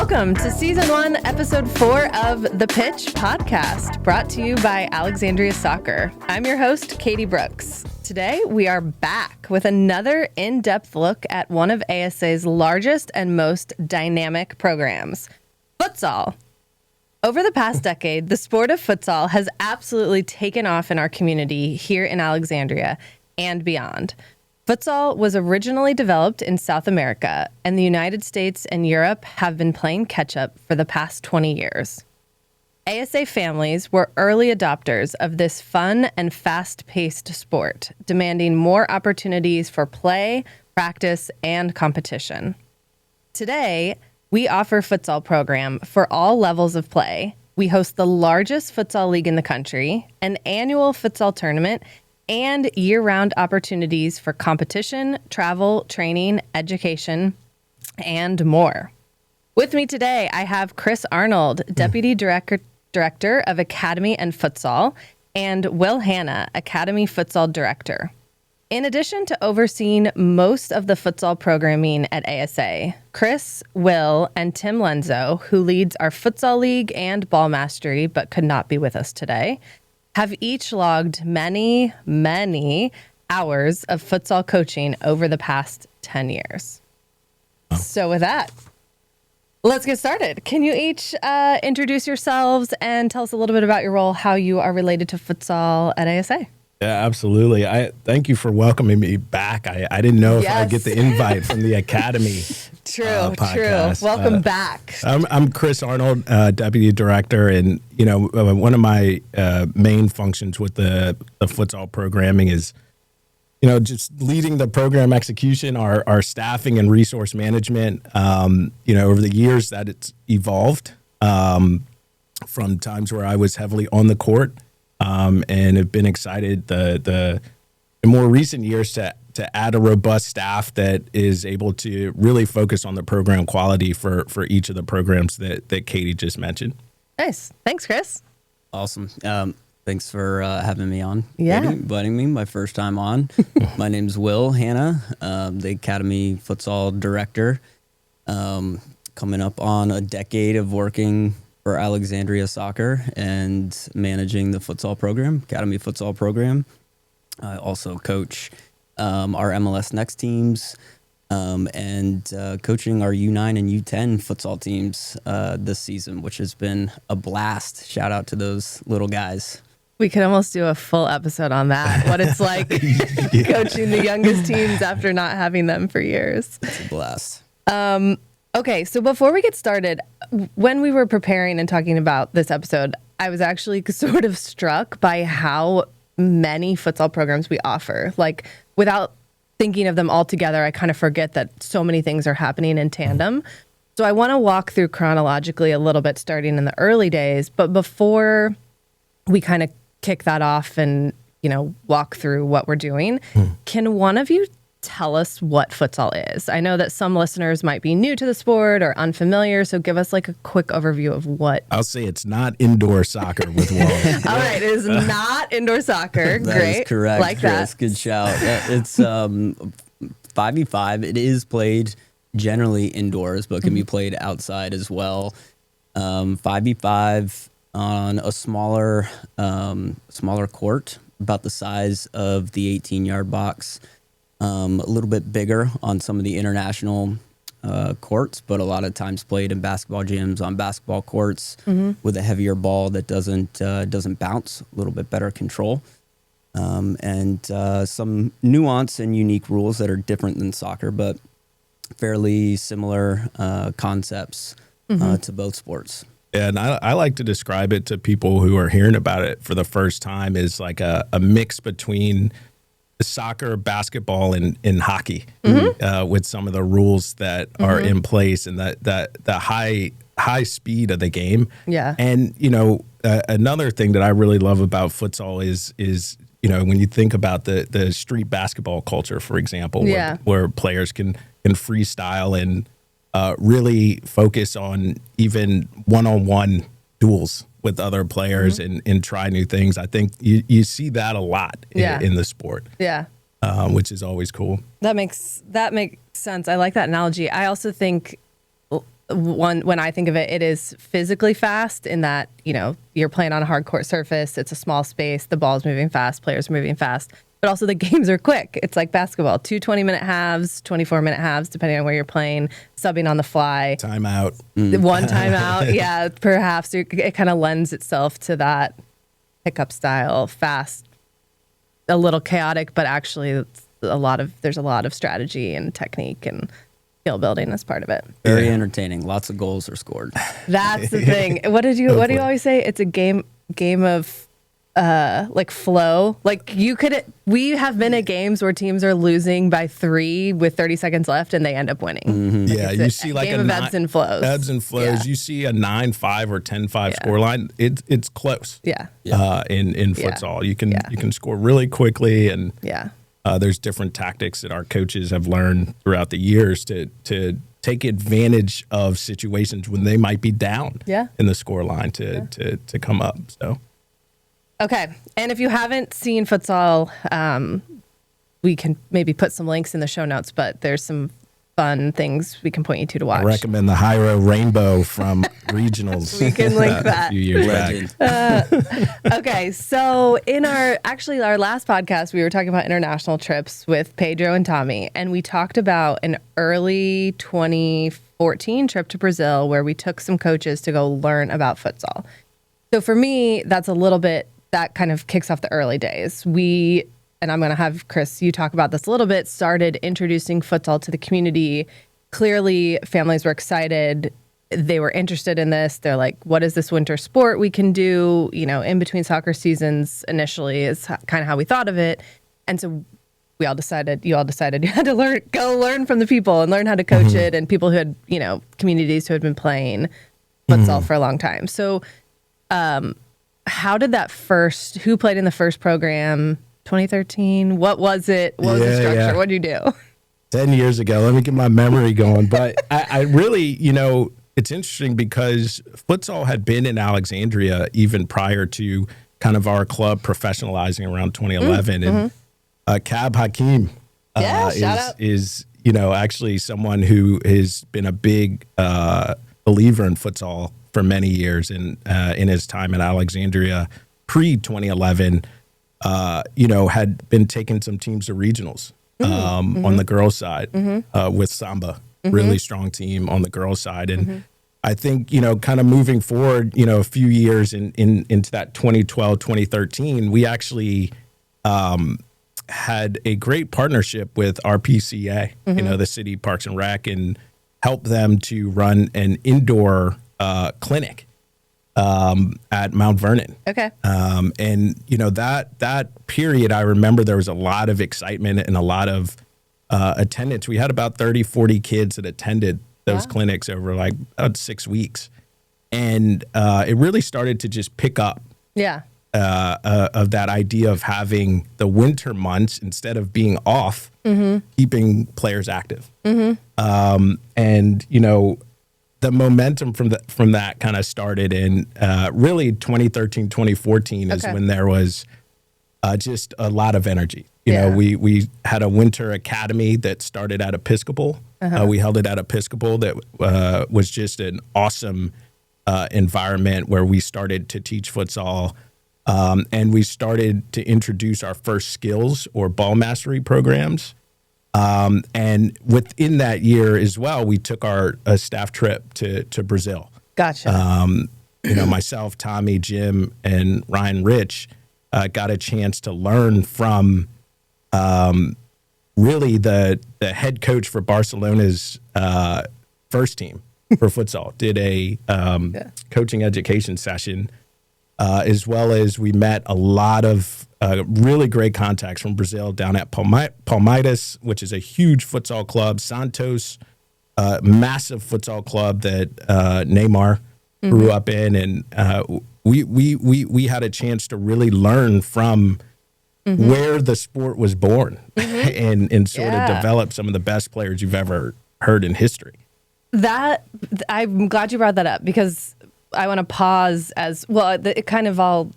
Welcome to Season 1, Episode 4 of The Pitch Podcast, brought to you by Alexandria Soccer. I'm your host, Katie Brooks. Today, we are back with another in-depth look at one of ASA's largest and most dynamic programs, futsal. Over the past decade, the sport of futsal has absolutely taken off in our community here in Alexandria and beyond. Futsal was originally developed in South America, and the United States and Europe have been playing catch-up for the past 20 years. ASA families were early adopters of this fun and fast-paced sport, demanding more opportunities for play, practice, and competition. Today, we offer futsal program for all levels of play. We host the largest futsal league in the country, an annual futsal tournament, and year-round opportunities for competition, travel, training, education, and more. With me today, I have Chris Arnold, Deputy Director of Academy and Futsal, and Will Hanna, Academy Futsal Director. In addition to overseeing most of the futsal programming at ASA, Chris, Will, and Tim Lenzo, who leads our futsal league and ball mastery but could not be with us today, have each logged many, many hours of futsal coaching over the past 10 years. Oh. So with that, let's get started. Can you each introduce yourselves and tell us a little bit about your role, how you are related to futsal at ASA? Yeah, absolutely. I thank you for welcoming me back. I didn't know if I'd get the invite from the Academy. True. Welcome back. I'm Chris Arnold, Deputy Director, and one of my main functions with the futsal programming is, just leading the program execution, our staffing and resource management. Over the years that it's evolved from times where I was heavily on the court. And have been excited in more recent years to add a robust staff that is able to really focus on the program quality for each of the programs that Katie just mentioned. Nice. Thanks, Chris. Awesome. Thanks for having me on. Yeah. Inviting me my first time on. My name's Will Hanna, the Academy Futsal Director. Coming up on a decade of working for Alexandria Soccer and managing the futsal program, Academy Futsal program. I also coach our MLS Next teams and coaching our U9 and U10 futsal teams this season, which has been a blast. Shout out to those little guys. We could almost do a full episode on that, what it's like coaching the youngest teams after not having them for years. It's a blast. Okay, so before we get started, when we were preparing and talking about this episode, I was actually sort of struck by how many futsal programs we offer. Like, without thinking of them all together, I kind of forget that so many things are happening in tandem. So I want to walk through chronologically a little bit, starting in the early days. But before we kind of kick that off and, walk through what we're doing, can one of you tell us what futsal is? I know that some listeners might be new to the sport or unfamiliar, so give us like a quick overview of what. I'll say it's not indoor soccer with walls. All right, it is not indoor soccer. That Great. is correct, like Chris. that. Good shout. It's 5v5. It is played generally indoors, but can be played outside as well. 5v5 on a smaller court, about the size of the 18-yard box. A little bit bigger on some of the international courts, but a lot of times played in basketball gyms on basketball courts with a heavier ball that doesn't bounce, a little bit better control, and some nuance and unique rules that are different than soccer, but fairly similar concepts to both sports. Yeah, and I like to describe it to people who are hearing about it for the first time as like a mix between soccer, basketball, and hockey, with some of the rules that are in place and the high speed of the game. Yeah. And another thing that I really love about futsal is when you think about the street basketball culture, for example, where players can freestyle and really focus on even one-on-one duels with other players and try new things. I think you see that a lot in the sport. Yeah. Which is always cool. That makes sense. I like that analogy. I also think when I think of it, it is physically fast in that, you're playing on a hard court surface. It's a small space. The ball's moving fast. Players are moving fast. But also the games are quick. It's like basketball, 2 20-minute halves, 24-minute halves, depending on where you're playing, subbing on the fly. Timeout. One timeout. Yeah, perhaps. It kind of lends itself to that pickup style, fast, a little chaotic, but actually there's a lot of strategy and technique and skill building as part of it. Very entertaining. Lots of goals are scored. That's the thing. What do you always say? It's a game of like flow. Like we have been at games where teams are losing by 3 with 30 seconds left and they end up winning. Mm-hmm. Yeah, you see like game of ebbs and flows. Ebbs and flows. Yeah. You see a 9-5 or 10-5 scoreline. It's close. Yeah. In futsal, you can score really quickly, and there's different tactics that our coaches have learned throughout the years to take advantage of situations when they might be down in the scoreline to come up. So. Okay. And if you haven't seen futsal, we can maybe put some links in the show notes, but there's some fun things we can point you to watch. I recommend the Hyro Rainbow from regionals. We can link that. A few years back. Okay. So in our last podcast, we were talking about international trips with Pedro and Tommy, and we talked about an early 2014 trip to Brazil where we took some coaches to go learn about futsal. So for me, that's a little bit, that kind of kicks off the early days. And I'm going to have Chris, you talk about this a little bit, started introducing futsal to the community. Clearly, families were excited. They were interested in this. They're like, what is this winter sport we can do, in between soccer seasons initially is kind of how we thought of it. And so you all decided you had to go learn from the people and learn how to coach it, and people who had, communities who had been playing futsal for a long time. So, how did who played in the first program, 2013? What was it? What was the structure? Yeah. What did you do? 10 years ago. Let me get my memory going. But I really, it's interesting because futsal had been in Alexandria even prior to kind of our club professionalizing around 2011. And Cab Hakim is actually someone who has been a big believer in futsal for many years, and in his time at Alexandria pre-2011, had been taking some teams to regionals on the girls' side with Samba, really strong team on the girls' side. And I think, kind of moving forward, a few years into that 2012, 2013, we actually had a great partnership with RPCA, the City Parks and Rec, and helped them to run an indoor clinic at Mount Vernon. Okay. And that period, I remember there was a lot of excitement and a lot of attendance. We had about 30, 40 kids that attended those clinics over like about 6 weeks. And it really started to just pick up of that idea of having the winter months, instead of being off, keeping players active. And, the momentum from that kind of started in really 2013, 2014 is when there was just a lot of energy. We had a winter academy that started at Episcopal. We held it at Episcopal. That was just an awesome environment where we started to teach futsal. And we started to introduce our first skills or ball mastery programs. And within that year as well, we took our staff trip to Brazil. Gotcha. Myself, Tommy, Jim, and Ryan Rich got a chance to learn from really the head coach for Barcelona's first team for futsal. Did a coaching education session, as well as we met a lot of really great contacts from Brazil down at Palmeiras, which is a huge futsal club. Santos, massive futsal club that Neymar grew up in, and we had a chance to really learn from where the sport was born, and sort of develop some of the best players you've ever heard in history. I'm glad you brought that up, because I want to pause as well. It kind of all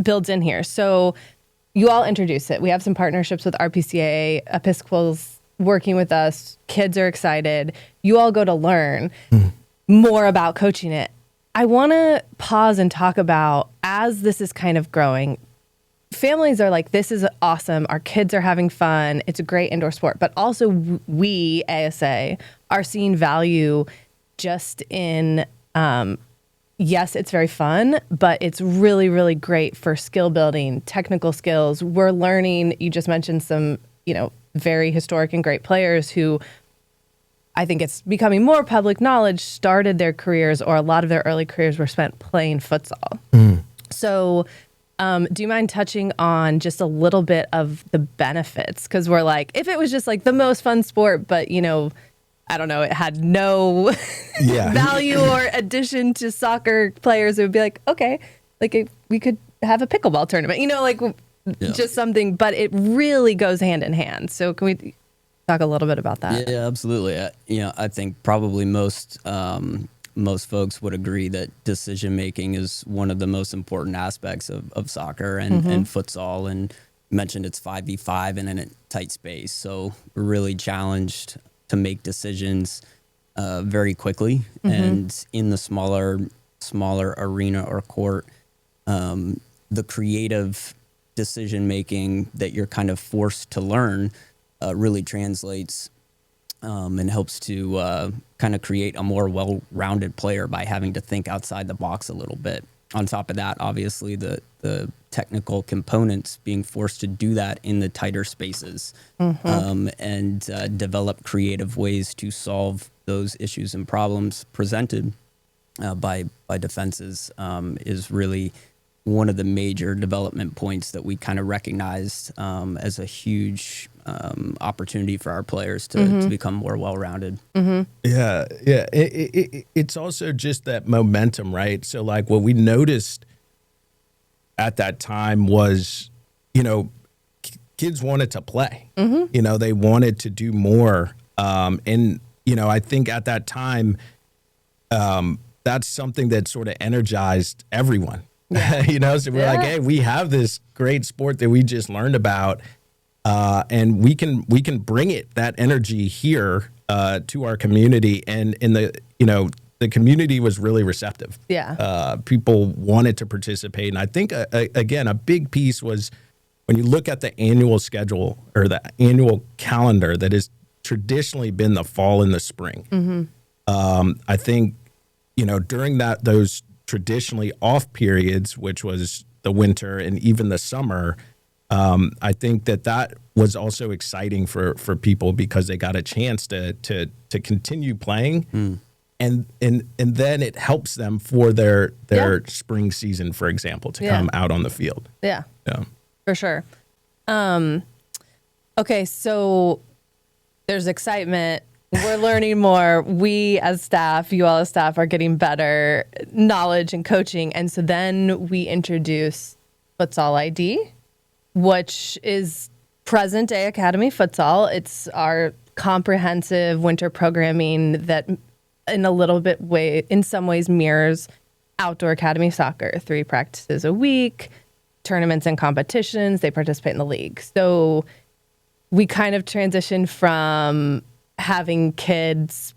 builds in here. So you all introduce it. We have some partnerships with RPCA, Episcopal's working with us. Kids are excited. You all go to learn. more about coaching it. I want to pause and talk about, as this is kind of growing, families are like, this is awesome. Our kids are having fun. It's a great indoor sport. But also we, ASA, are seeing value just in, yes, it's very fun, but it's really, really great for skill building, technical skills. We're learning, you just mentioned some, very historic and great players who, I think it's becoming more public knowledge, started their careers, or a lot of their early careers were spent playing futsal. So do you mind touching on just a little bit of the benefits? Because we're like, if it was just like the most fun sport, but, I don't know, it had no value or addition to soccer players, it would be like, okay, like we could have a pickleball tournament, just something, but it really goes hand in hand. So can we talk a little bit about that? Yeah, absolutely. I think probably most folks would agree that decision making is one of the most important aspects of soccer and futsal. And you mentioned it's 5v5 and in a tight space, so we're really challenged to make decisions very quickly. And in the smaller arena or court, the creative decision making that you're kind of forced to learn really translates and helps to kind of create a more well-rounded player by having to think outside the box a little bit. On top of that, obviously, the technical components, being forced to do that in the tighter spaces and develop creative ways to solve those issues and problems presented by defenses is really one of the major development points that we kind of recognized as a huge opportunity for our players to become more well-rounded. Yeah. It's also just that momentum, right? So like what we noticed at that time was, kids wanted to play. They wanted to do more. And, I think at that time, that's something that sort of energized everyone. So we're like, hey, we have this great sport that we just learned about, and we can bring that energy here to our community. And in the community was really receptive. People wanted to participate, and I think again a big piece was when you look at the annual schedule or the annual calendar that has traditionally been the fall and the spring. I think during those traditionally off periods, which was the winter and even the summer, I think that was also exciting for people because they got a chance to continue playing, and then it helps them for their spring season, for example, to come out on the field. Yeah, for sure. Okay, so there's excitement. We're learning more. We as staff, you all as staff, are getting better knowledge and coaching. And so then we introduce Futsal ID, which is present day Academy Futsal. It's our comprehensive winter programming that in some ways mirrors outdoor academy soccer. 3 practices a week, tournaments and competitions. They participate in the league. So we kind of transitioned from having kids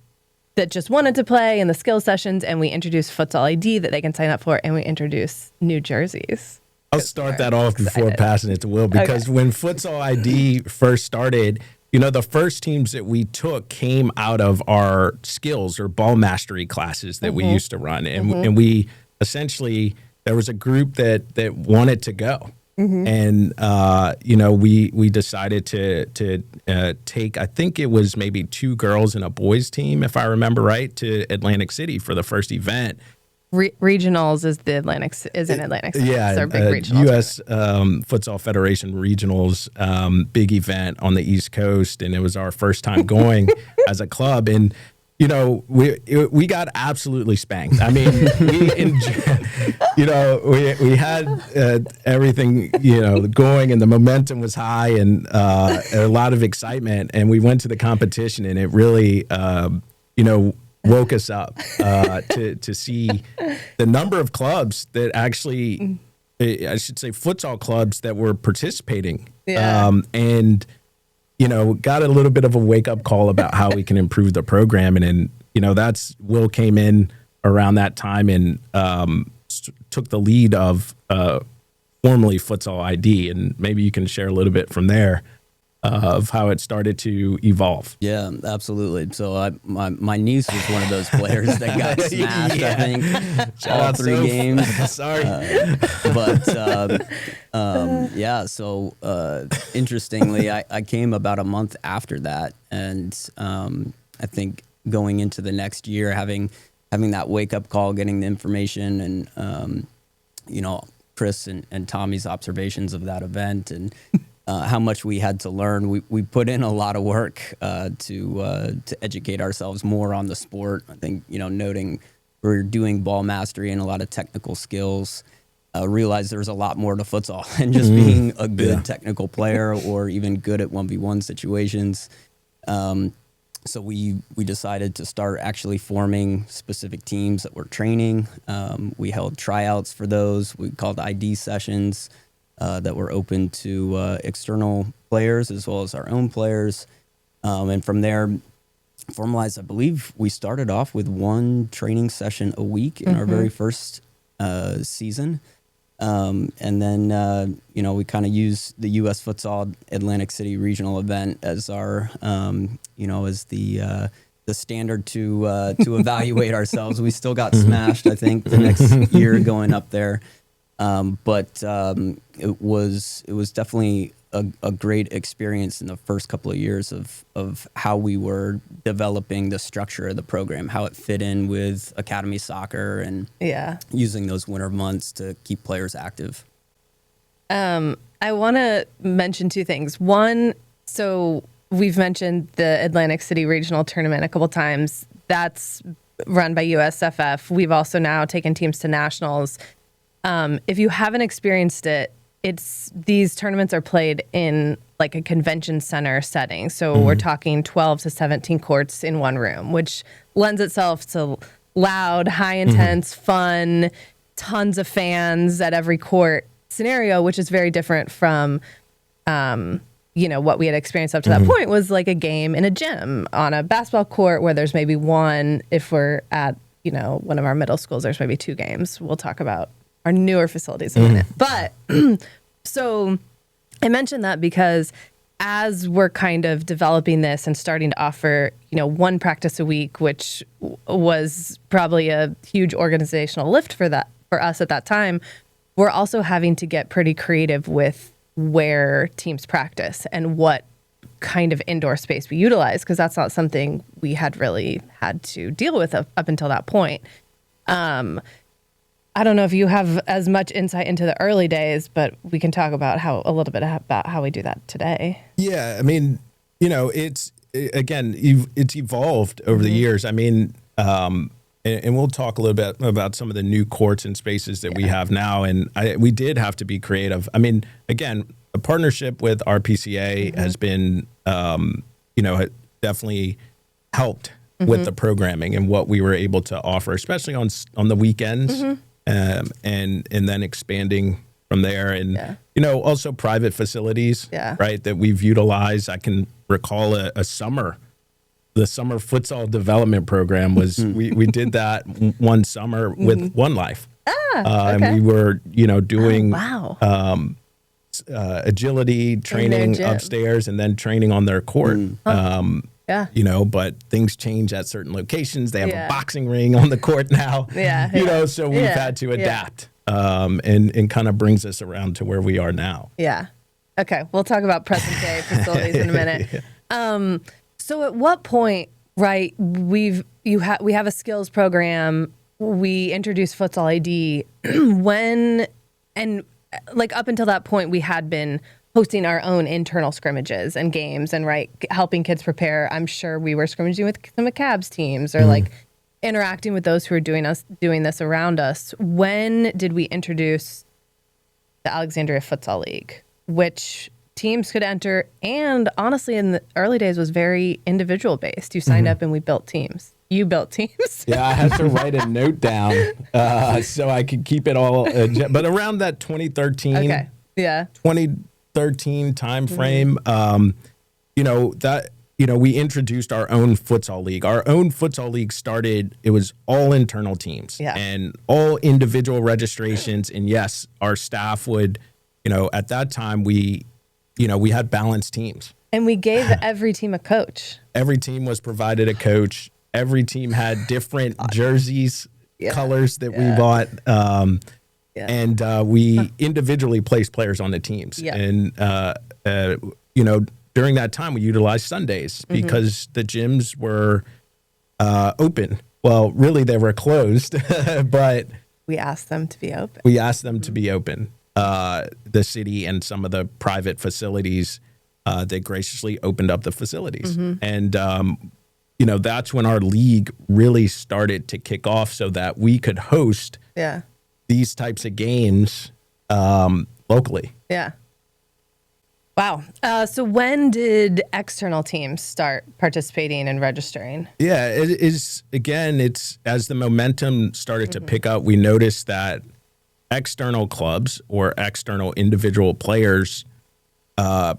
that just wanted to play in the skill sessions, and we introduced Futsal ID that they can sign up for, and we introduce new jerseys. I'll start that off before passing it to Will, because when Futsal ID first started, the first teams that we took came out of our skills or ball mastery classes that we used to run. And we essentially, there was a group that wanted to go. And, we decided to take, I think it was maybe 2 girls and a boys team, if I remember right, to Atlantic City for the first event. Regionals is in Atlantic City. Yeah, it's our big regional U.S. Futsal Federation Regionals, big event on the East Coast, and it was our first time going as a club. And we got absolutely spanked. I mean, we had everything going, and the momentum was high, and a lot of excitement. And we went to the competition, and it really woke us up to see the number of clubs that actually, I should say, futsal clubs that were participating. And got a little bit of a wake up call about how we can improve the program. And that's Will came in around that time and took the lead of formerly Futsal ID, and maybe you can share a little bit from there of how it started to evolve. Yeah, absolutely. So my niece was one of those players that got smashed, I think, all 3 games. Sorry. So interestingly, I came about a month after that. And I think going into the next year, having that wake-up call, getting the information, and, Chris and Tommy's observations of that event, and how much we had to learn. We put in a lot of work to educate ourselves more on the sport. I think, noting we're doing ball mastery and a lot of technical skills, realized there's a lot more to futsal than just being a good technical player or even good at 1v1 situations. So we decided to start actually forming specific teams that we're training. We held tryouts for those. We called ID sessions that were open to external players as well as our own players. And from there, formalized, I believe we started off with 1 training session a week in our very first season. And then, we kind of used the U.S. Futsal Atlantic City regional event as our, as the standard to evaluate ourselves. We still got smashed, I think, the next year going up there. But it was definitely a great experience in the first couple of years of how we were developing the structure of the program, how it fit in with academy soccer, and using those winter months to keep players active. I want to mention 2 things. One, so we've mentioned the Atlantic City Regional Tournament a couple times. That's run by USFF. We've also now taken teams to nationals. If you haven't experienced it, these tournaments are played in like a convention center setting. So we're talking 12 to 17 courts in one room, which lends itself to loud, high intense, fun, tons of fans at every court scenario, which is very different from, what we had experienced up to that point was like a game in a gym on a basketball court where there's maybe 1. If we're at, one of our middle schools, there's maybe 2 games. We'll talk about our newer facilities in a minute. But so I mentioned that because as we're kind of developing this and starting to offer, 1 practice a week, which was probably a huge organizational lift for us at that time, we're also having to get pretty creative with where teams practice and what kind of indoor space we utilize, because that's not something we had really had to deal with up until that point. I don't know if you have as much insight into the early days, but we can talk about a little bit about how we do that today. Yeah, I mean, it's evolved over the years. I mean, and we'll talk a little bit about some of the new courts and spaces that we have now. And we did have to be creative. I mean, again, a partnership with RPCA has been, definitely helped with the programming and what we were able to offer, especially on the weekends. And then expanding from there, and also private facilities, right, that we've utilized. I can recall the summer futsal development program was we did that one summer with One Life, and we were doing agility training upstairs and then training on their court. But things change at certain locations. They have a boxing ring on the court now. So we've had to adapt, and kind of brings us around to where we are now. Yeah. Okay. We'll talk about present day facilities in a minute. So at what point, right, we have a skills program, we introduce Futsal ID, up until that point we had been hosting our own internal scrimmages and games and helping kids prepare. I'm sure we were scrimmaging with some of Cab's teams or interacting with those who are doing this around us. When did we introduce the Alexandria Futsal League, which teams could enter, and honestly in the early days was very individual based. You signed up and we built teams. You built teams. Yeah, I had to write a note down so I could keep it all. But around that 2013, 2013 time frame, that we introduced our own futsal league. Our own futsal league started, it was all internal teams and all individual registrations. And yes, our staff would, at that time we had balanced teams. And we gave every team a coach. Every team was provided a coach. Every team had different jerseys, colors that we bought. And we individually placed players on the teams. And, during that time, we utilized Sundays because the gyms were open. Well, really, they were closed, but we asked them to be open. The city and some of the private facilities, they graciously opened up the facilities. And, that's when our league really started to kick off so that we could host these types of games locally. Yeah. Wow. So when did external teams start participating and registering? Yeah, it is. Again, it's as the momentum started to pick up, we noticed that external clubs or external individual players, they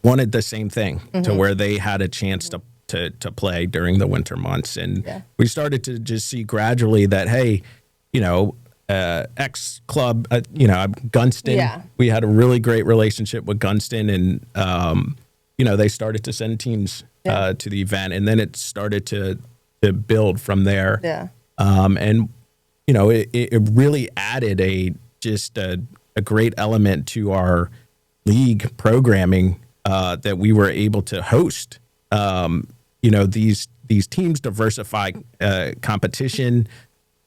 wanted the same thing to where they had a chance to play during the winter months. And we started to just see gradually that, hey, X club, Gunston, we had a really great relationship with Gunston, and, they started to send teams to the event, and then it started to build from there. It really added a great element to our league programming that we were able to host. These teams diversify competition.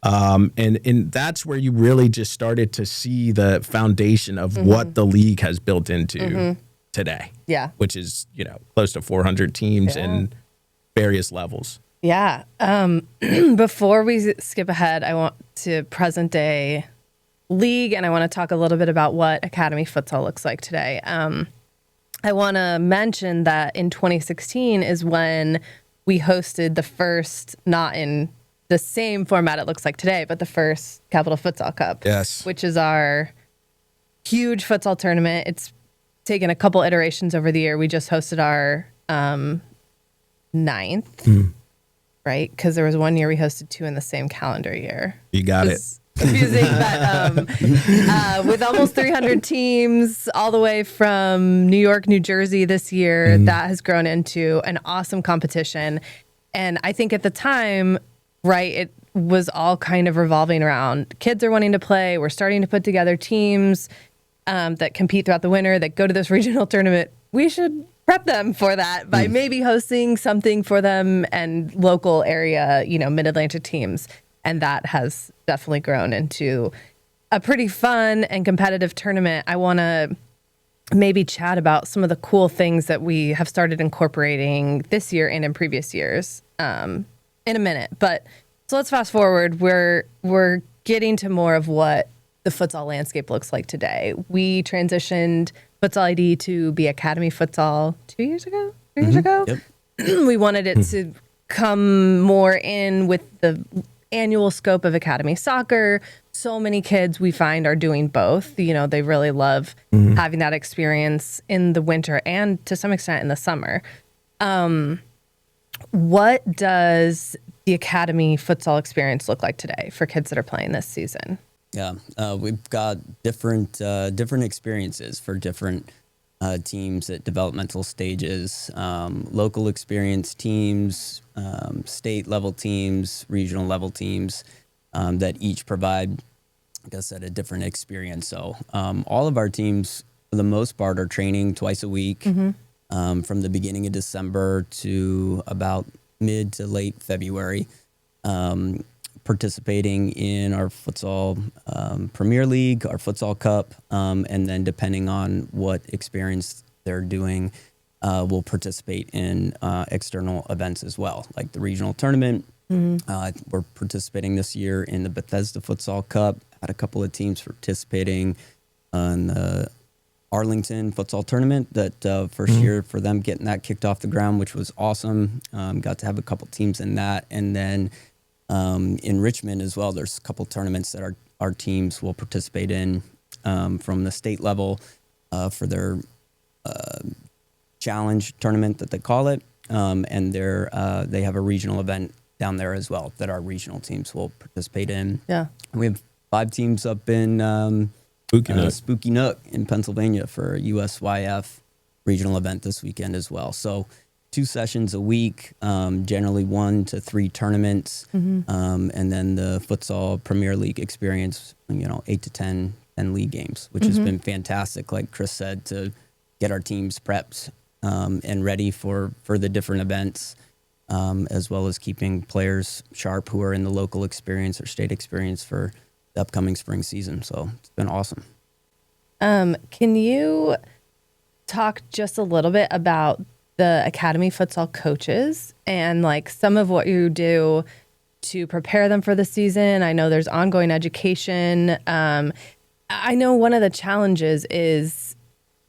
And that's where you really just started to see the foundation of what the league has built into today. Yeah. Which is, close to 400 teams and various levels. Yeah. Before we skip ahead, I want to present day league, and I want to talk a little bit about what Academy Futsal looks like today. I want to mention that in 2016 is when we hosted the first, not in the same format it looks like today, but the first Capital Futsal Cup. Yes. Which is our huge futsal tournament. It's taken a couple iterations over the year. We just hosted our 9th, right? Because there was one year we hosted 2 in the same calendar year. You got it. Confusing, but with almost 300 teams all the way from New York, New Jersey this year, that has grown into an awesome competition. And I think at the time, right, it was all kind of revolving around kids are wanting to play. We're starting to put together teams that compete throughout the winter, that go to this regional tournament. We should prep them for that by maybe hosting something for them and local area, mid-Atlantic teams. And that has definitely grown into a pretty fun and competitive tournament. I want to maybe chat about some of the cool things that we have started incorporating this year and in previous years in a minute. But so let's fast forward. We're getting to more of what the futsal landscape looks like today. We transitioned Futsal ID to be Academy Futsal 2 years ago, 3 years ago. Yep. We wanted it to come more in with the annual scope of Academy Soccer. So many kids we find are doing both. They really love having that experience in the winter and to some extent in the summer. What does the Academy Futsal experience look like today for kids that are playing this season? Yeah, we've got different experiences for different teams at developmental stages, local experience teams, state level teams, regional level teams that each provide, like I said, a different experience. So all of our teams, for the most part, are training twice a week from the beginning of December to about mid to late February, participating in our Futsal Premier League, our Futsal Cup, and then depending on what experience they're doing, we'll participate in external events as well, like the regional tournament. We're participating this year in the Bethesda Futsal Cup. Had a couple of teams participating in the Arlington Futsal Tournament. That first year for them getting that kicked off the ground, which was awesome. Got to have a couple teams in that, and then in Richmond as well, there's a couple tournaments that our teams will participate in from the state level for their challenge tournament that they call it. And they have a regional event down there as well that our regional teams will participate in. Yeah. We have 5 teams up in Spooky Nook in Pennsylvania for a USYF regional event this weekend as well. So 2 sessions a week, generally 1 to 3 tournaments, and then the Futsal Premier League experience, 8 to 10 league games, which has been fantastic, like Chris said, to get our teams prepped and ready for the different events, as well as keeping players sharp who are in the local experience or state experience for the upcoming spring season. So it's been awesome. Can you talk just a little bit about the Academy Futsal coaches and like some of what you do to prepare them for the season? I know there's ongoing education. I know one of the challenges is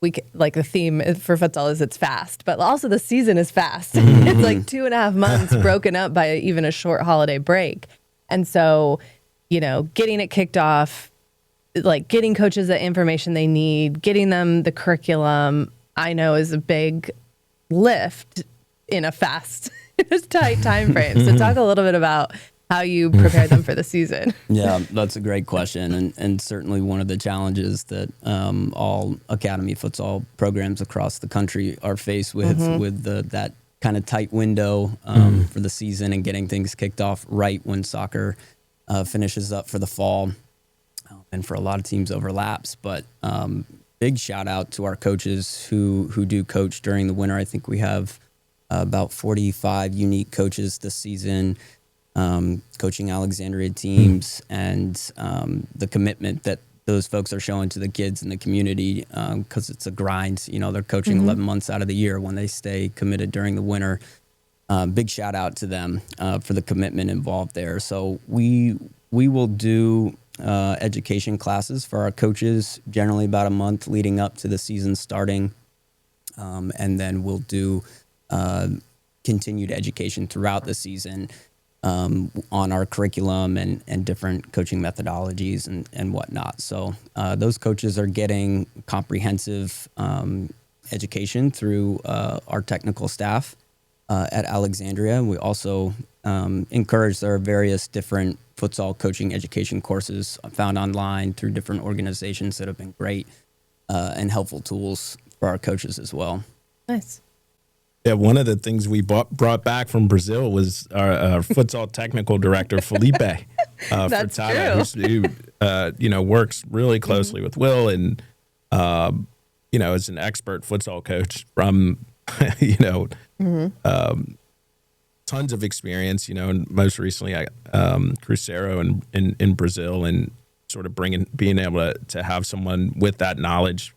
the theme for futsal is it's fast, but also the season is fast. It's like 2.5 months broken up by even a short holiday break. And so, getting it kicked off, like getting coaches the information they need, getting them the curriculum, I know is a big lift in a fast, tight time frame. So talk a little bit about how you prepare them for the season. Yeah, that's a great question, and certainly one of the challenges that all Academy Futsal programs across the country are faced with that kind of tight window for the season and getting things kicked off right when soccer finishes up for the fall, and for a lot of teams overlaps. But big shout out to our coaches who do coach during the winter. I think we have about 45 unique coaches this season. Coaching Alexandria teams, and the commitment that those folks are showing to the kids in the community, because it's a grind. They're coaching 11 months out of the year when they stay committed during the winter. Big shout out to them for the commitment involved there. So we will do education classes for our coaches, generally about a month leading up to the season starting, and then we'll do continued education throughout the season on our curriculum and different coaching methodologies and whatnot. So those coaches are getting comprehensive education through our technical staff at Alexandria. We also encourage there are various different futsal coaching education courses found online through different organizations that have been great and helpful tools for our coaches as well. Nice. Yeah, one of the things we brought back from Brazil was our futsal technical director, Felipe Furtada, who works really closely with Will and, is an expert futsal coach from, tons of experience, and most recently Cruzeiro in Brazil, and sort of being able to have someone with that knowledge,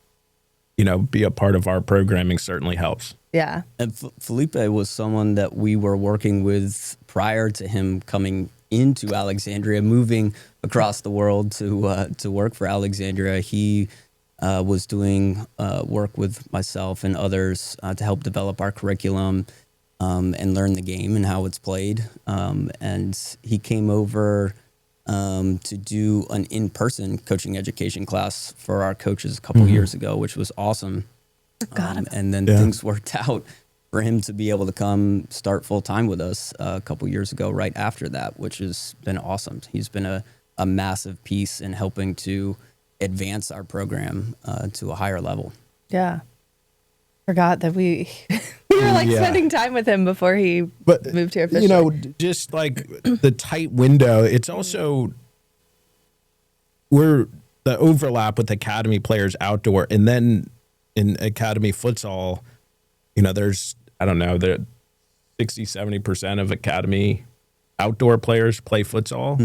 be a part of our programming certainly helps. Yeah. And Felipe was someone that we were working with prior to him coming into Alexandria, moving across the world to work for Alexandria. He was doing work with myself and others to help develop our curriculum and learn the game and how it's played. And he came over to do an in-person coaching education class for our coaches a couple years ago, which was awesome. And then things worked out for him to be able to come start full-time with us a couple years ago right after that, which has been awesome. He's been a massive piece in helping to advance our program to a higher level. Yeah. Forgot that we were spending time with him before he moved here officially. Just like the tight window, it's also we're the overlap with academy players outdoor, and then in academy futsal, there's, there 60-70% of academy outdoor players play futsal.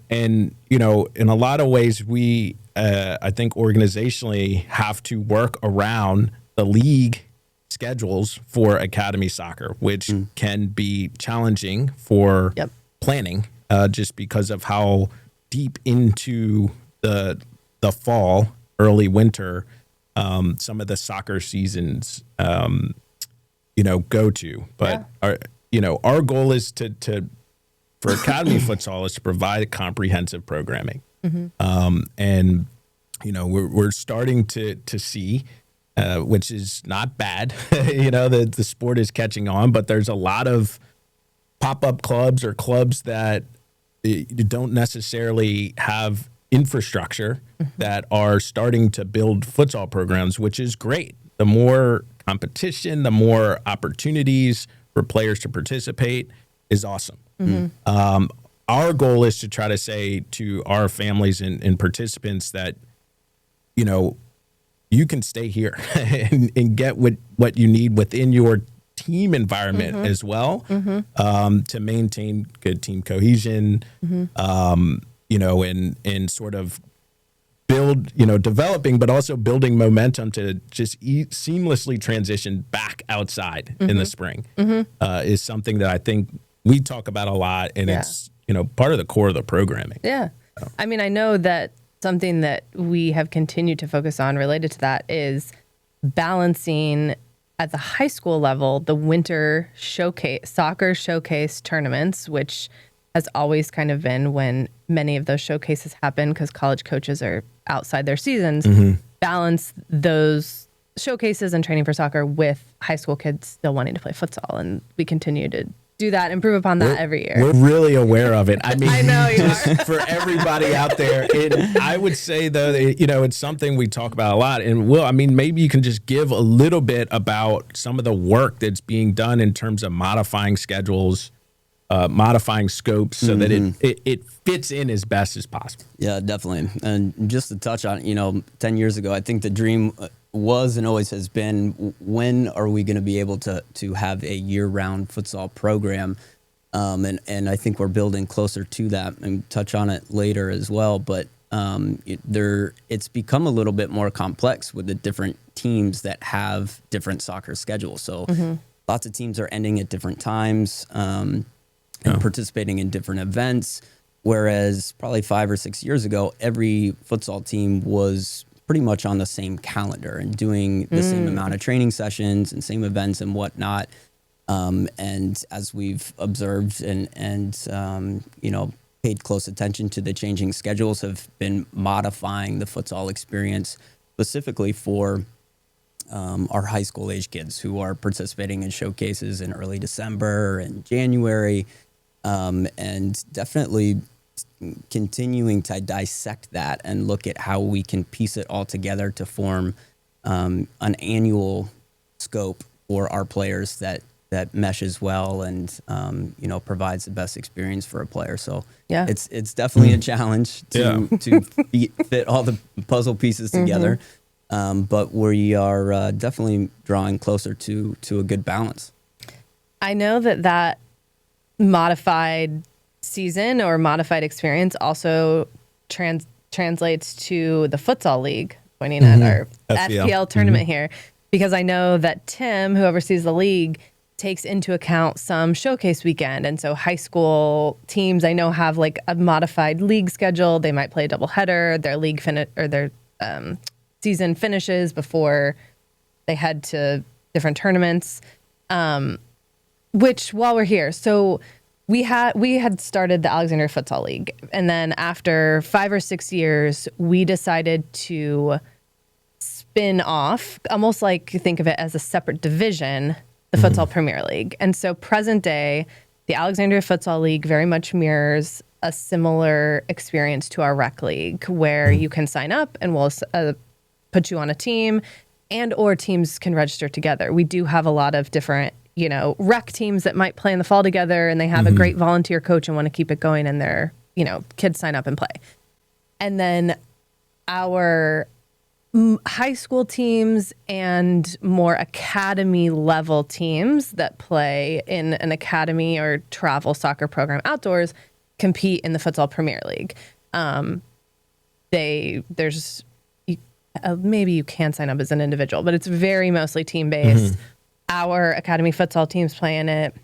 And, in a lot of ways, we, I think organizationally have to work around the league schedules for academy soccer, which can be challenging for planning, just because of how deep into the fall, early winter, some of the soccer seasons, go to. But our goal is to for academy futsal is to provide comprehensive programming. And we're starting to see which is not bad. The sport is catching on, but there's a lot of pop-up clubs or clubs that don't necessarily have infrastructure that are starting to build futsal programs, which is great. The more competition, the more opportunities for players to participate is awesome. Our goal is to try to say to our families and participants that, you can stay here and get what you need within your team environment as well, to maintain good team cohesion, and sort of build, developing, but also building momentum to just seamlessly transition back outside in the spring is something that I think we talk about a lot, and it's, part of the core of the programming. Yeah. So. I mean, I know that something that we have continued to focus on related to that is balancing at the high school level, the winter soccer showcase tournaments, which has always kind of been when many of those showcases happen because college coaches are outside their seasons, balance those showcases and training for soccer with high school kids still wanting to play futsal. And we continue to do that, improve upon that every year. We're really aware of it. I mean, I know you are. For everybody out there. I would say, though, that, it's something we talk about a lot. And Will, I mean, maybe you can just give a little bit about some of the work that's being done in terms of modifying schedules, modifying scopes so that it fits in as best as possible. Yeah, definitely. And just to touch on, 10 years ago, I think the dream was and always has been, when are we going to be able to have a year-round futsal program? And I think we're building closer to that, and touch on it later as well. But it's become a little bit more complex with the different teams that have different soccer schedules. So lots of teams are ending at different times and participating in different events. Whereas probably 5 or 6 years ago, every futsal team was pretty much on the same calendar and doing the same amount of training sessions and same events and whatnot. And as we've observed and paid close attention to the changing schedules, have been modifying the futsal experience specifically for our high school age kids who are participating in showcases in early December and January, and definitely continuing to dissect that and look at how we can piece it all together to form an annual scope for our players that meshes well and provides the best experience for a player. So it's definitely a challenge to fit all the puzzle pieces together, but we are definitely drawing closer to a good balance. I know that modified season or modified experience also translates to the futsal league, pointing at our FPL tournament here, because I know that Tim, who oversees the league, takes into account some showcase weekend. And so high school teams I know have like a modified league schedule. They might play a doubleheader. Their league their season finishes before they head to different tournaments. Which, while we're here, so we had started the Alexandria Futsal League, and then after 5 or 6 years, we decided to spin off, almost like think of it as a separate division, the Futsal Premier League. And so present day, the Alexandria Futsal League very much mirrors a similar experience to our rec league, where you can sign up and we'll put you on a team, and or teams can register together. We do have a lot of different rec teams that might play in the fall together, and they have a great volunteer coach and want to keep it going, and their, kids sign up and play. And then our high school teams and more academy level teams that play in an academy or travel soccer program outdoors compete in the Futsal Premier League. Maybe you can sign up as an individual, but it's very mostly team-based. Our academy futsal teams play in it.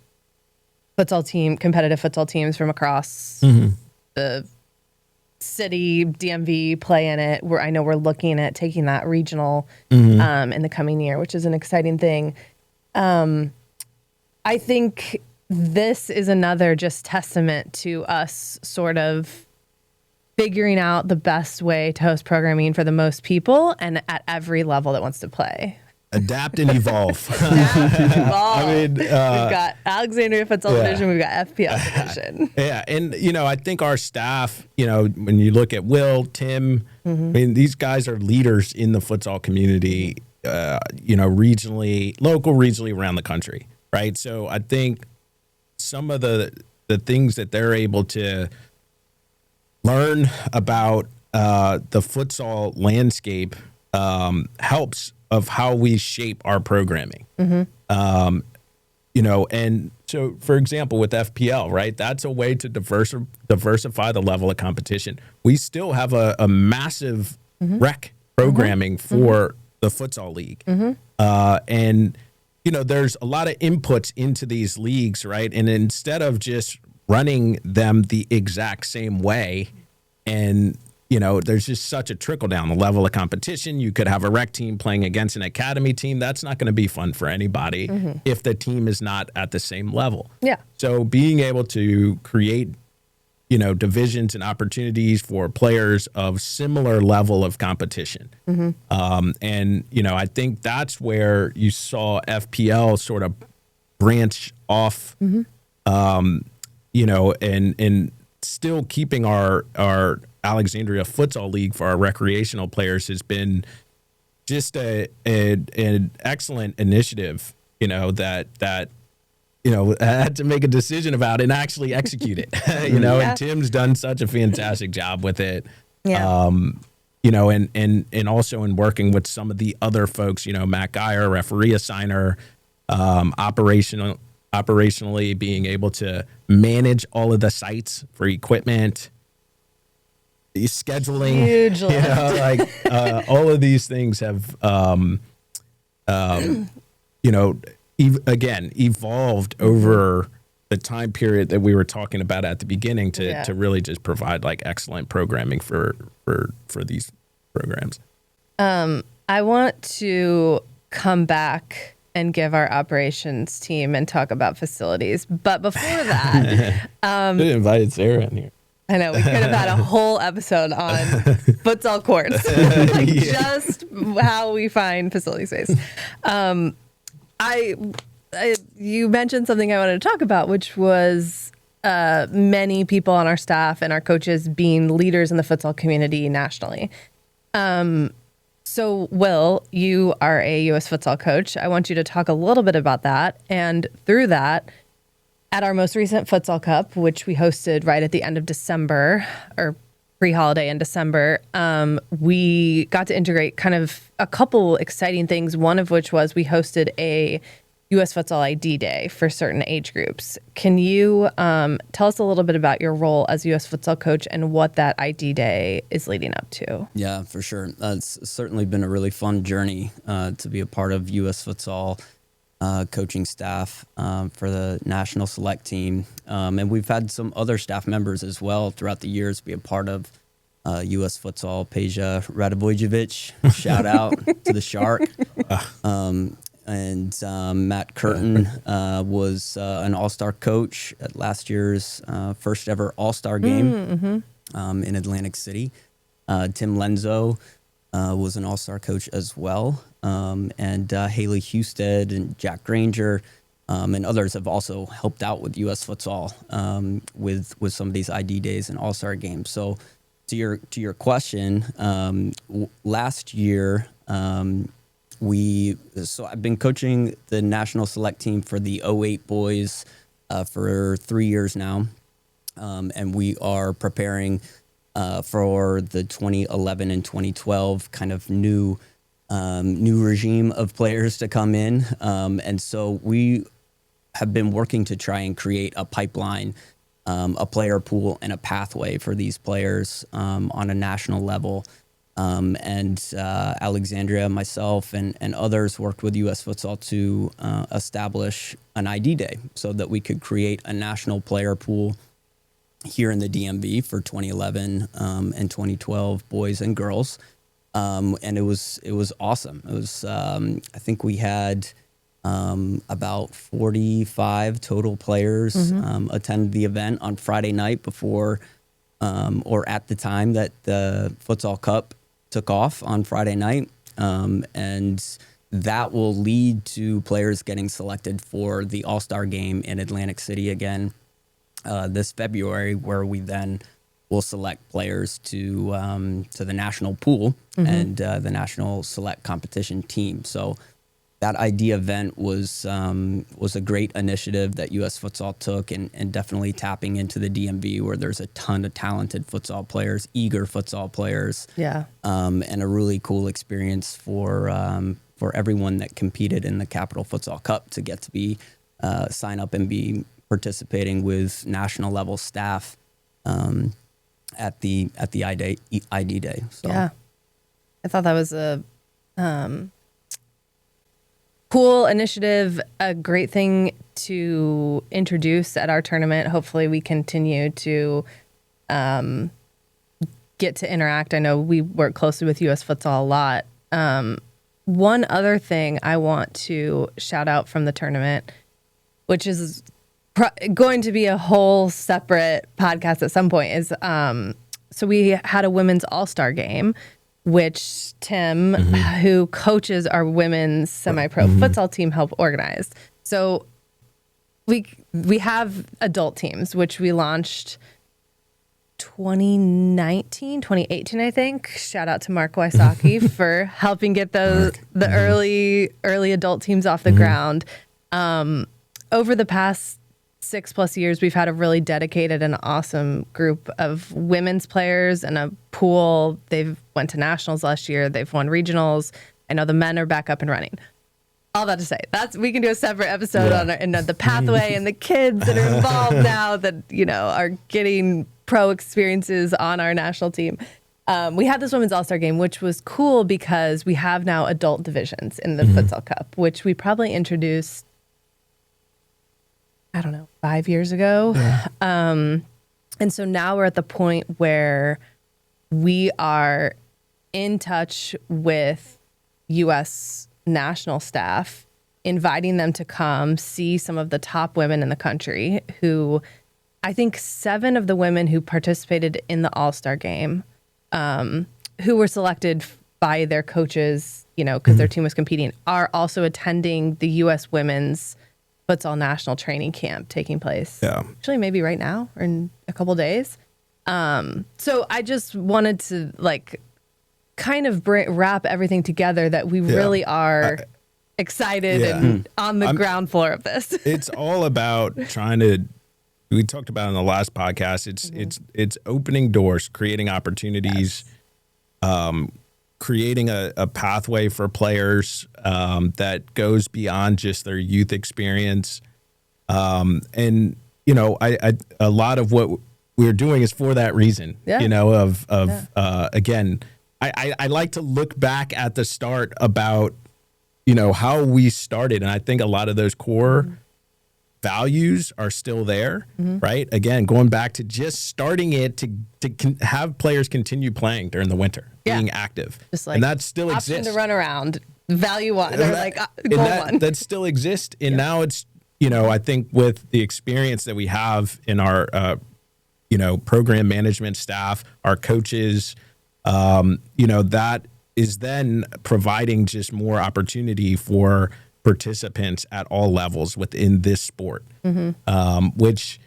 Competitive futsal teams from across the city, DMV play in it. I know we're looking at taking that regional in the coming year, which is an exciting thing. I think this is another just testament to us sort of figuring out the best way to host programming for the most people and at every level that wants to play. Adapt and evolve. I mean, we've got Alexandria Futsal yeah. Division, we've got FPL Division. Yeah, and I think our staff, when you look at Will, Tim, I mean, these guys are leaders in the futsal community, regionally, regionally around the country, right? So I think some of the things that they're able to learn about the futsal landscape helps of how we shape our programming. And so, for example, with FPL, right, that's a way to diversify the level of competition. We still have a massive rec programming for the futsal league. And, there's a lot of inputs into these leagues, right? And instead of just running them the exact same way, and there's just such a trickle down the level of competition. You could have a rec team playing against an academy team. That's not going to be fun for anybody if the team is not at the same level. Yeah. So being able to create, divisions and opportunities for players of similar level of competition. And, I think that's where you saw FPL sort of branch off, and still keeping our Alexandria Futsal League for our recreational players has been just an excellent initiative, that I had to make a decision about and actually execute it, and Tim's done such a fantastic job with it. Yeah. And also in working with some of the other folks, Matt Geyer, referee assigner, operationally being able to manage all of the sites for equipment, scheduling, huge all of these things have, evolved over the time period that we were talking about at the beginning to really just provide excellent programming for these programs. I want to come back and give our operations team and talk about facilities. But before that, I invited Sarah in here. I know, we could have had a whole episode on futsal courts, just how we find facility space. You mentioned something I wanted to talk about, which was many people on our staff and our coaches being leaders in the futsal community nationally. So, Will, you are a U.S. futsal coach. I want you to talk a little bit about that. And through that, at our most recent Futsal Cup, which we hosted right at the end of December, or pre-holiday in December, we got to integrate kind of a couple exciting things, one of which was we hosted a U.S. Futsal ID Day for certain age groups. Can you tell us a little bit about your role as U.S. Futsal coach and what that ID Day is leading up to? Yeah, for sure. It's certainly been a really fun journey to be a part of U.S. Futsal coaching staff for the national select team. And we've had some other staff members as well throughout the years be a part of U.S. Futsal. Peja Radovojevich, shout out to the Shark. And Matt Curtin was an all-star coach at last year's first ever all-star game in Atlantic City. Tim Lenzo was an all-star coach as well. And Haley Husted and Jack Granger and others have also helped out with U.S. Futsal with some of these ID days and all-star games. So to your question, last year, I've been coaching the national select team for the 08 boys for 3 years now, and we are preparing for the 2011 and 2012 kind of new regime of players to come in, and so we have been working to try and create a pipeline, a player pool, and a pathway for these players on a national level. And Alexandria, myself, and others worked with U.S. Futsal to establish an ID Day so that we could create a national player pool here in the DMV for 2011 and 2012 boys and girls. And it was awesome. It was I think we had about 45 total players attend the event on Friday night before or at the time that the Futsal Cup took off on Friday night. And that will lead to players getting selected for the All-Star game in Atlantic City again this February, where we then will select players to the national pool and the national select competition team. So that ID event was a great initiative that U.S. Futsal took, and definitely tapping into the DMV, where there's a ton of talented futsal players, eager futsal players, and a really cool experience for everyone that competed in the Capital Futsal Cup to get to be sign up and be participating with national level staff at the ID day. So. Yeah, I thought that was a cool initiative, a great thing to introduce at our tournament. Hopefully we continue to get to interact. I know we work closely with US Futsal a lot. One other thing I want to shout out from the tournament, which is going to be a whole separate podcast at some point, is so we had a women's all-star game, which Tim, who coaches our women's semi-pro futsal team, helped organize. So we have adult teams, which we launched 2018, I think. Shout out to Mark Wysocki for helping get the early adult teams off the ground. Over the past 6+ years, we've had a really dedicated and awesome group of women's players and a pool. They've went to nationals last year. They've won regionals. I know the men are back up and running. All that to say, we can do a separate episode on the pathway and the kids that are involved now that, are getting pro experiences on our national team. We had this women's all-star game, which was cool because we have now adult divisions in the Futsal Cup, which we probably introduced, 5 years ago. Yeah. And so now we're at the point where we are in touch with U.S. national staff, inviting them to come see some of the top women in the country who, I think 7 of the women who participated in the All-Star game, who were selected by their coaches, because their team was competing, are also attending the U.S. women's Futsal National Training Camp taking place. Yeah. Actually, maybe right now or in a couple days. So I just wanted to kind of wrap everything together that we really are excited and on the ground floor of this. It's all about trying to. We talked about in the last podcast. It's opening doors, creating opportunities, creating a pathway for players that goes beyond just their youth experience. And, a lot of what we're doing is for that reason, again, I like to look back at the start about, how we started. And I think a lot of those core values are still there, right? Again, going back to just starting it to have players continue playing during the winter, being active, just and that still option exists. To run around, value one, or goal one. That still exists, and now it's I think with the experience that we have in our program management staff, our coaches, that is then providing just more opportunity for participants at all levels within this sport, which,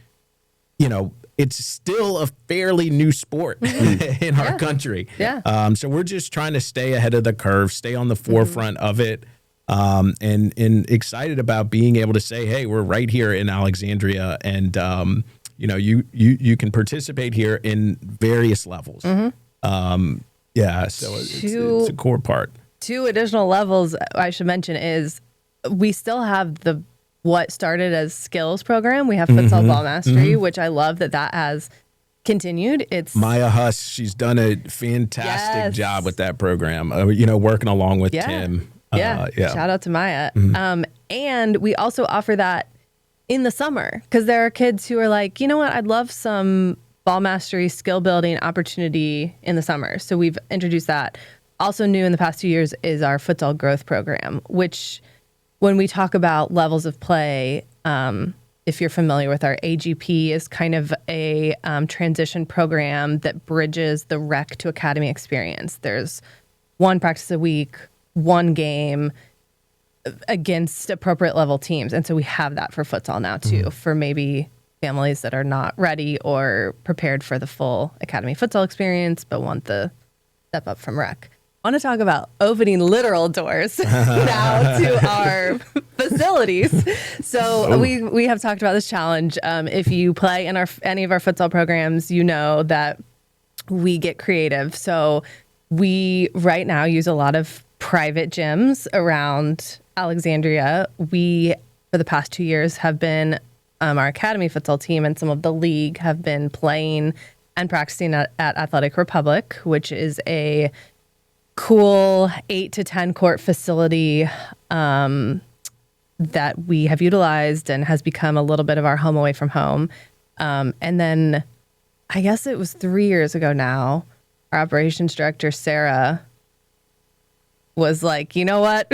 it's still a fairly new sport in our country. Yeah. So we're just trying to stay ahead of the curve, stay on the forefront of it, and excited about being able to say, hey, we're right here in Alexandria, and you can participate here in various levels. So it's a core part. 2 additional levels I should mention is we still have what started as skills program. We have Futsal Ball Mastery, which I love that has continued. It's Maya Huss. She's done a fantastic job with that program, working along with Tim. Shout out to Maya. And we also offer that in the summer because there are kids who are like, you know what, I'd love some ball mastery skill building opportunity in the summer. So we've introduced that. Also new in the past 2 years is our Futsal Growth Program, which when we talk about levels of play, if you're familiar with our AGP, is kind of a transition program that bridges the rec to academy experience. There's one practice a week, one game against appropriate level teams. And so we have that for futsal now too, for maybe families that are not ready or prepared for the full academy futsal experience, but want the step up from rec. I want to talk about opening literal doors now to our facilities. So we have talked about this challenge. If you play in any of our futsal programs, you know that we get creative. So we right now use a lot of private gyms around Alexandria. We, for the past 2 years, have been our academy futsal team and some of the league have been playing and practicing at Athletic Republic, which is a cool 8 to 10 court facility that we have utilized and has become a little bit of our home away from home. And then I guess it was 3 years ago now, our operations director, Sarah, was like, you know what?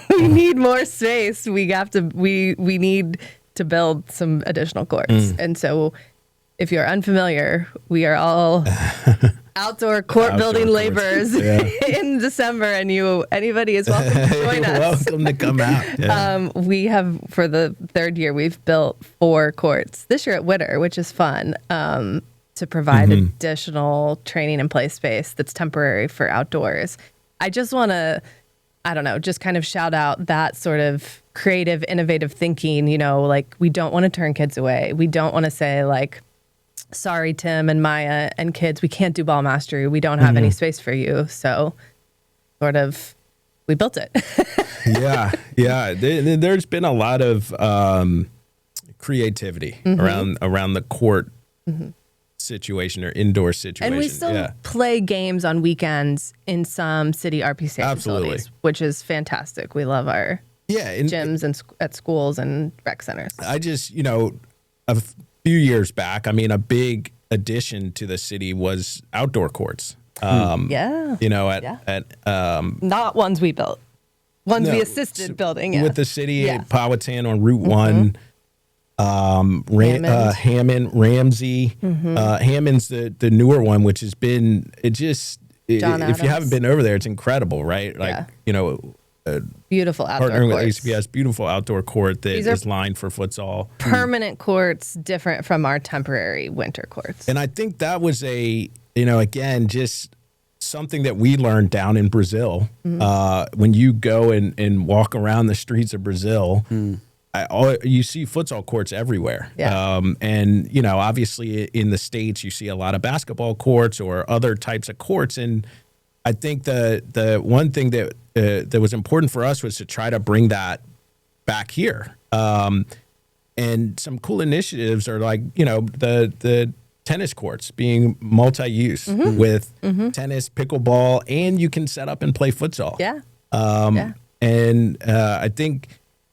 We need more space. We need to build some additional courts. And so if you're unfamiliar, we are all outdoor court building laborers in December, and anybody is welcome to join us. Welcome to come out. Yeah. We have, for the third year, we've built 4 courts this year at Witter, which is fun, to provide additional training and play space that's temporary for outdoors. I just want to, just kind of shout out that sort of creative, innovative thinking. Like, we don't want to turn kids away. We don't want to say, like, sorry, Tim and Maya and kids, we can't do ball mastery. We don't have any space for you. So sort of, we built it. Yeah. There's been a lot of creativity around the court situation or indoor situation. And we still play games on weekends in some city RPCA facilities, which is fantastic. We love our gyms and at schools and rec centers. I just, a few years back, a big addition to the city was outdoor courts. Not ones we built. Ones we assisted building. With the city at Powhatan on Route 1. Hammond, Ramsey. Hammond's the newer one, which has been, if you haven't been over there, it's incredible, right? Like, beautiful outdoor partnering courts. with ACPS, beautiful outdoor court that is lined for futsal. Permanent courts, different from our temporary winter courts. And I think that was again, just something that we learned down in Brazil. When you go and walk around the streets of Brazil, you see futsal courts everywhere. And, obviously in the States, you see a lot of basketball courts or other types of courts. And I think the one thing that was important for us was to try to bring that back here. And some cool initiatives are like, the tennis courts being multi-use with tennis, pickleball, and you can set up and play futsal. And I think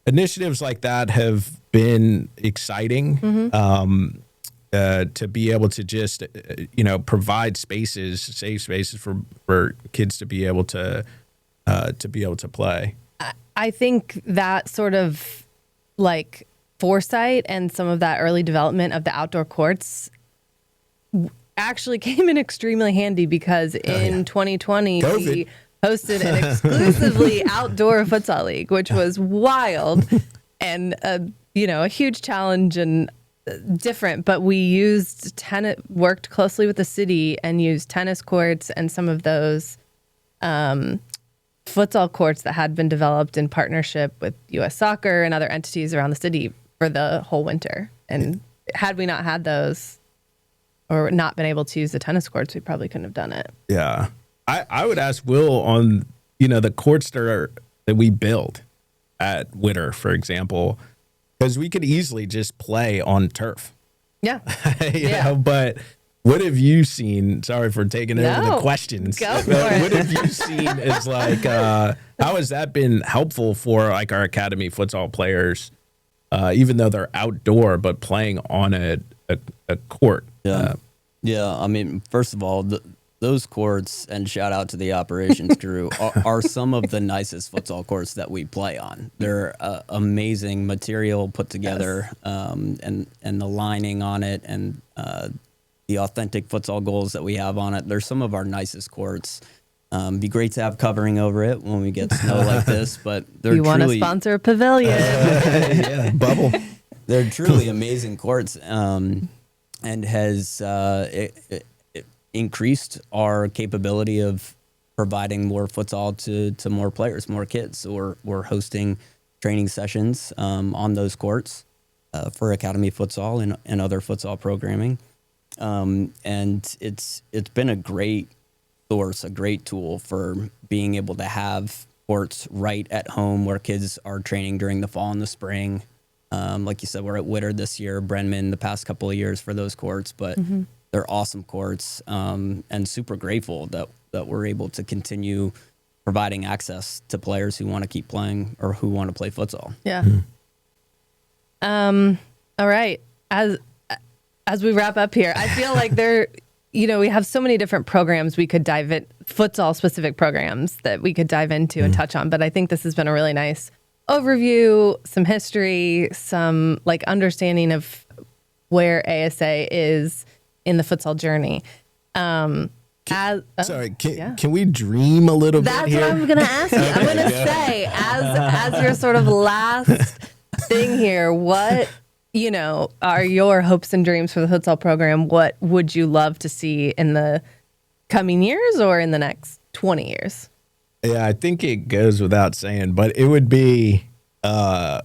initiatives like that have been exciting. To be able to just, provide safe spaces for kids to be able to play. I think that sort of like foresight and some of that early development of the outdoor courts actually came in extremely handy because in 2020, we hosted an exclusively outdoor futsal league, which was wild and, a huge challenge and different, but we worked closely with the city and used tennis courts and some of those futsal courts that had been developed in partnership with U.S. Soccer and other entities around the city for the whole winter. And had we not had those or not been able to use the tennis courts, we probably couldn't have done it. Yeah. I would ask Will on, the courts that we build at Witter, for example, because we could easily just play on turf. Yeah. But what have you seen? Sorry for taking over the questions. Go for it. What have you seen as like, how has that been helpful for like our academy futsal players, even though they're outdoor, but playing on a court? First of all, those courts, and shout out to the operations crew, are some of the nicest futsal courts that we play on. They're amazing material put together, and the lining on it, and the authentic futsal goals that we have on it. They're some of our nicest courts. Be great to have covering over it when we get snow like this, but they're You want to sponsor a pavilion? Yeah, bubble. They're truly amazing courts, and has it increased our capability of providing more futsal to more players, more kids. So we're hosting training sessions on those courts for Academy Futsal and other futsal programming, and it's been a great source, a great tool for being able to have courts right at home where kids are training during the fall and the spring. Like you said, we're at Whittier this year, Brenman the past couple of years for those courts, but they're awesome courts, and super grateful that we're able to continue providing access to players who want to keep playing or who want to play futsal. Yeah. All right. As we wrap up here, I feel like we have so many different programs we could dive in, futsal specific programs that we could dive into and touch on. But I think this has been a really nice overview, some history, some like understanding of where ASA is in the futsal journey. Sorry, can we dream a little bit here? That's what I'm going to ask you. I'm going to say, as your sort of last thing here, what are your hopes and dreams for the futsal program? What would you love to see in the coming years or in the next 20 years? Yeah, I think it goes without saying, but it would be a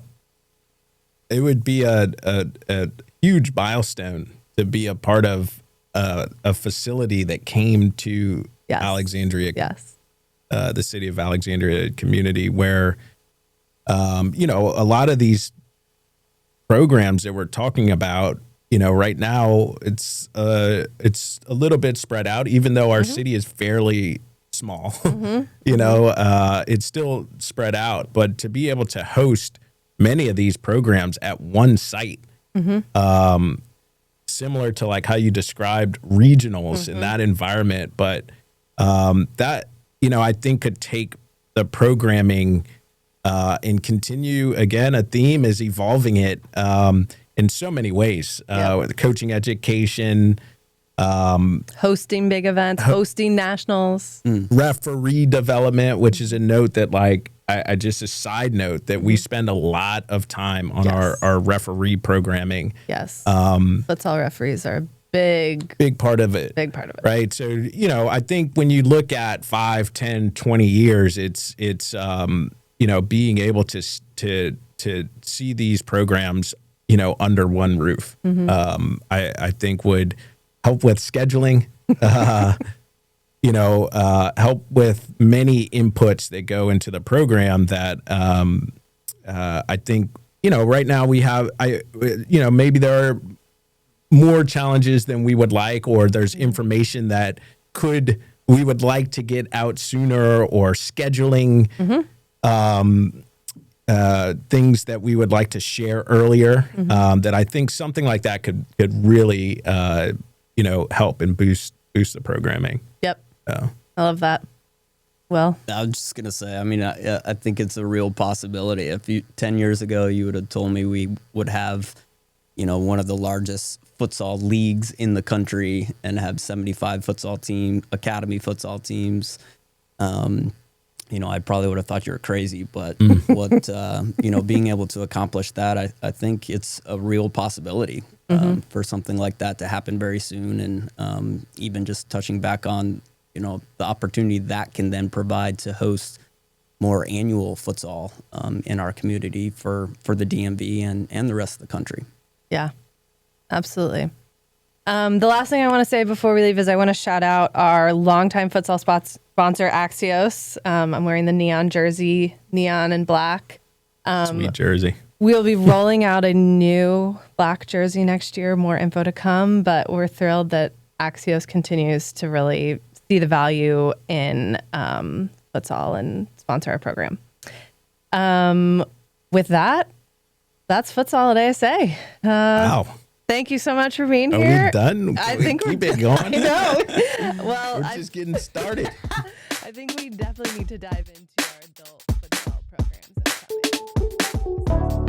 huge milestone to be a part of a facility that came to Alexandria, the city of Alexandria community, where a lot of these programs that we're talking about, right now it's a little bit spread out, even though our city is fairly small. It's still spread out, but to be able to host many of these programs at one site, similar to like how you described regionals in that environment, but that I think could take the programming and continue. Again, a theme is evolving it in so many ways, with coaching education, hosting big events, hosting nationals, referee development, which is a note that I just a side note that we spend a lot of time on our referee programming. Yes. Futsal referees are a big part of it. Big part of it. Right. So, I think when you look at 5, 10, 20 years, it's being able to see these programs, under one roof, I think would help with scheduling, help with many inputs that go into the program that I think, right now we have, maybe there are more challenges than we would like, or there's information that we would like to get out sooner, or scheduling things that we would like to share earlier, that I think something like that could really, help and boost the programming. Yep. I love that. Well, I was just going to say, I think it's a real possibility. If 10 years ago, you would have told me we would have, one of the largest futsal leagues in the country and have 75 academy futsal teams, I probably would have thought you were crazy, but being able to accomplish that, I think it's a real possibility for something like that to happen very soon. And even just touching back on, the opportunity that can then provide to host more annual futsal in our community for the DMV and the rest of the country. Yeah, absolutely. The last thing I want to say before we leave is I want to shout out our longtime futsal sponsor, Axios. I'm wearing the neon jersey, neon and black. Sweet jersey. We'll be rolling out a new black jersey next year. More info to come, but we're thrilled that Axios continues to really see the value in futsal and sponsor our program. With that, that's futsal at ASA. Wow. Thank you so much for being Are here. we done? I Can think we keep we're it going. I know. Well, We're just getting started. I think we definitely need to dive into our adult football programs that are coming.